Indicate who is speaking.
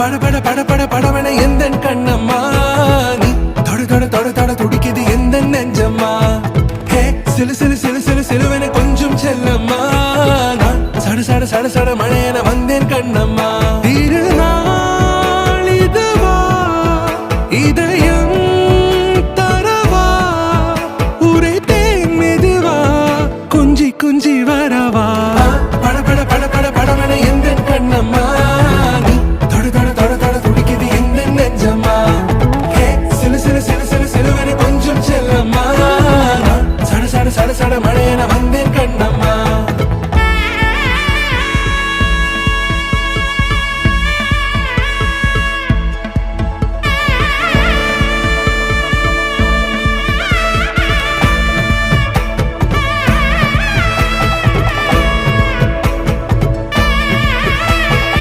Speaker 1: பட பட பட பட படவன எந்த கண்ணம்மா நீ தொட தொட தொட தொட துடிக்குது எந்த நெஞ்சம்மா ஹே சிலு சிலு சிலு சிலு சிலுவன கொஞ்சம் செல்லம்மா நான் சட சட சட சட மழையன